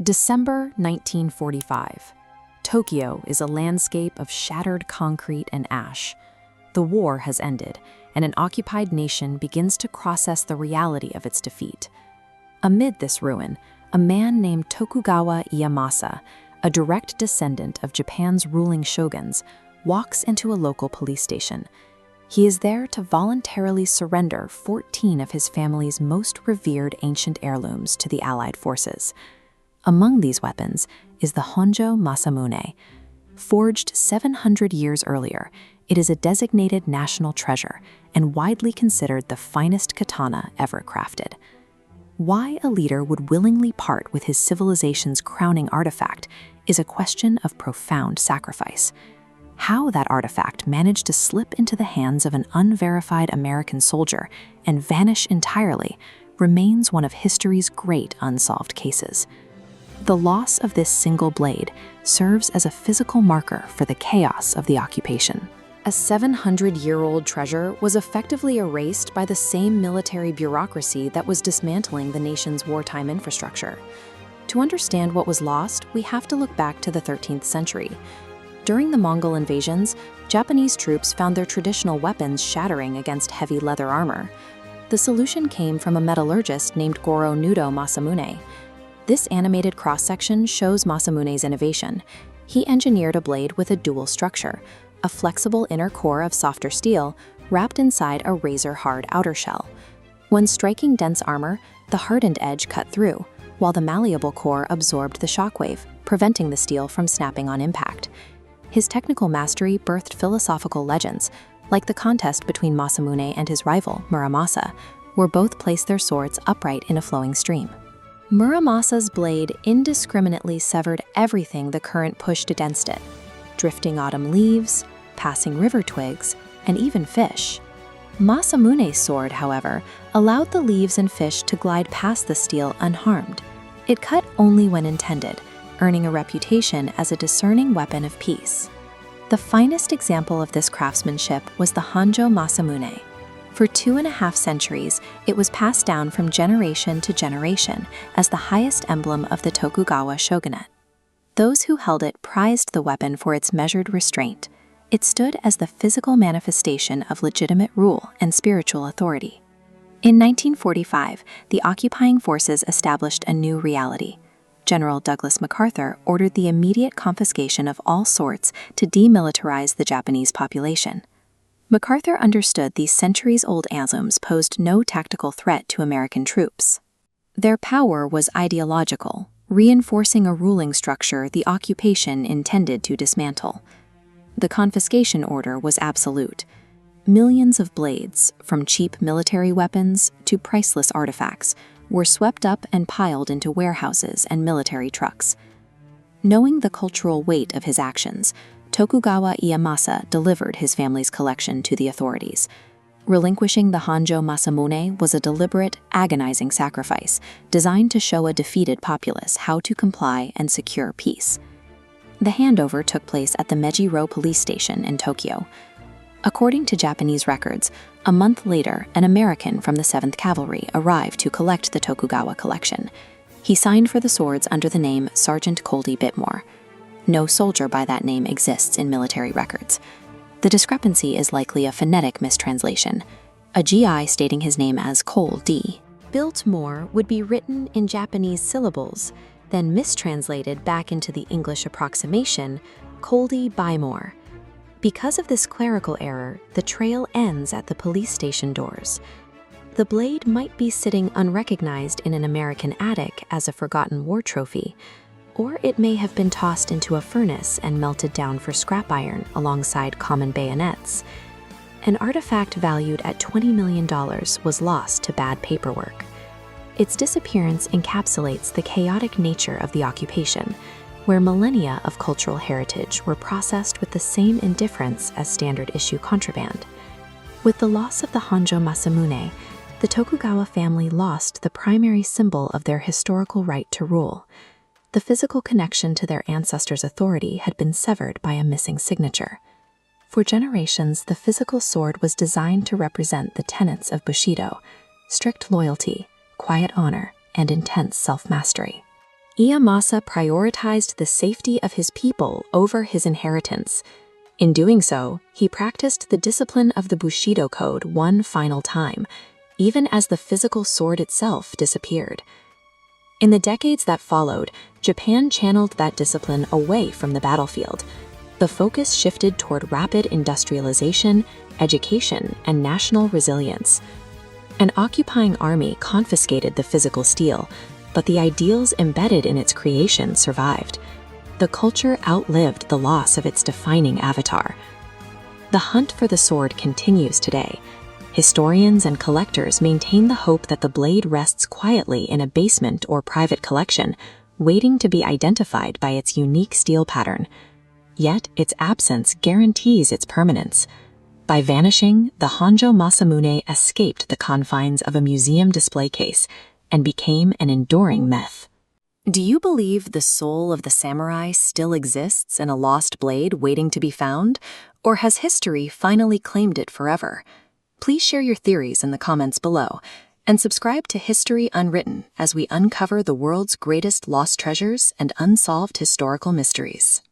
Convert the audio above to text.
December 1945. Tokyo is a landscape of shattered concrete and ash. The war has ended, and an occupied nation begins to process the reality of its defeat. Amid this ruin, a man named Tokugawa Ieyasu, a direct descendant of Japan's ruling shoguns, walks into a local police station. He is there to voluntarily surrender 14 of his family's most revered ancient heirlooms to the Allied forces. Among these weapons is the Honjo Masamune. Forged 700 years earlier, it is a designated national treasure and widely considered the finest katana ever crafted. Why a leader would willingly part with his civilization's crowning artifact is a question of profound sacrifice. How that artifact managed to slip into the hands of an unverified American soldier and vanish entirely remains one of history's great unsolved cases. The loss of this single blade serves as a physical marker for the chaos of the occupation. A 700-year-old treasure was effectively erased by the same military bureaucracy that was dismantling the nation's wartime infrastructure. To understand what was lost, we have to look back to the 13th century. During the Mongol invasions, Japanese troops found their traditional weapons shattering against heavy leather armor. The solution came from a metallurgist named Honjo Masamune. This animated cross-section shows Masamune's innovation. He engineered a blade with a dual structure, a flexible inner core of softer steel wrapped inside a razor-hard outer shell. When striking dense armor, the hardened edge cut through, while the malleable core absorbed the shockwave, preventing the steel from snapping on impact. His technical mastery birthed philosophical legends, like the contest between Masamune and his rival, Muramasa, where both placed their swords upright in a flowing stream. Muramasa's blade indiscriminately severed everything the current pushed against it, drifting autumn leaves, passing river twigs, and even fish. Masamune's sword, however, allowed the leaves and fish to glide past the steel unharmed. It cut only when intended, earning a reputation as a discerning weapon of peace. The finest example of this craftsmanship was the Honjo Masamune. For 2.5 centuries, it was passed down from generation to generation as the highest emblem of the Tokugawa Shogunate. Those who held it prized the weapon for its measured restraint. It stood as the physical manifestation of legitimate rule and spiritual authority. In 1945, the occupying forces established a new reality. General Douglas MacArthur ordered the immediate confiscation of all swords to demilitarize the Japanese population. MacArthur understood these centuries-old heirlooms posed no tactical threat to American troops. Their power was ideological, reinforcing a ruling structure the occupation intended to dismantle. The confiscation order was absolute. Millions of blades, from cheap military weapons to priceless artifacts, were swept up and piled into warehouses and military trucks. Knowing the cultural weight of his actions, Tokugawa Ieyasu delivered his family's collection to the authorities. Relinquishing the Honjo Masamune was a deliberate, agonizing sacrifice designed to show a defeated populace how to comply and secure peace. The handover took place at the Meiji-ro police station in Tokyo. According to Japanese records, a month later, an American from the 7th Cavalry arrived to collect the Tokugawa collection. He signed for the swords under the name Sergeant Coldy Bitmore. No soldier by that name exists in military records. The discrepancy is likely a phonetic mistranslation, a GI stating his name as Cole D. Biltmore would be written in Japanese syllables, then mistranslated back into the English approximation, Coldy Bymore. Because of this clerical error, the trail ends at the police station doors. The blade might be sitting unrecognized in an American attic as a forgotten war trophy, or it may have been tossed into a furnace and melted down for scrap iron alongside common bayonets. An artifact valued at $20 million was lost to bad paperwork. Its disappearance encapsulates the chaotic nature of the occupation, where millennia of cultural heritage were processed with the same indifference as standard-issue contraband. With the loss of the Honjo Masamune, the Tokugawa family lost the primary symbol of their historical right to rule. The physical connection to their ancestors' authority had been severed by a missing signature. For generations, the physical sword was designed to represent the tenets of Bushido: strict loyalty, quiet honor, and intense self-mastery. Ieyasu prioritized the safety of his people over his inheritance. In doing so, he practiced the discipline of the Bushido Code one final time, even as the physical sword itself disappeared. In the decades that followed, Japan channeled that discipline away from the battlefield. The focus shifted toward rapid industrialization, education, and national resilience. An occupying army confiscated the physical steel, but the ideals embedded in its creation survived. The culture outlived the loss of its defining avatar. The hunt for the sword continues today. Historians and collectors maintain the hope that the blade rests quietly in a basement or private collection, waiting to be identified by its unique steel pattern. Yet its absence guarantees its permanence. By vanishing, the Honjo Masamune escaped the confines of a museum display case and became an enduring myth. Do you believe the soul of the samurai still exists in a lost blade waiting to be found, or has history finally claimed it forever? Please share your theories in the comments below, and subscribe to History Unwritten as we uncover the world's greatest lost treasures and unsolved historical mysteries.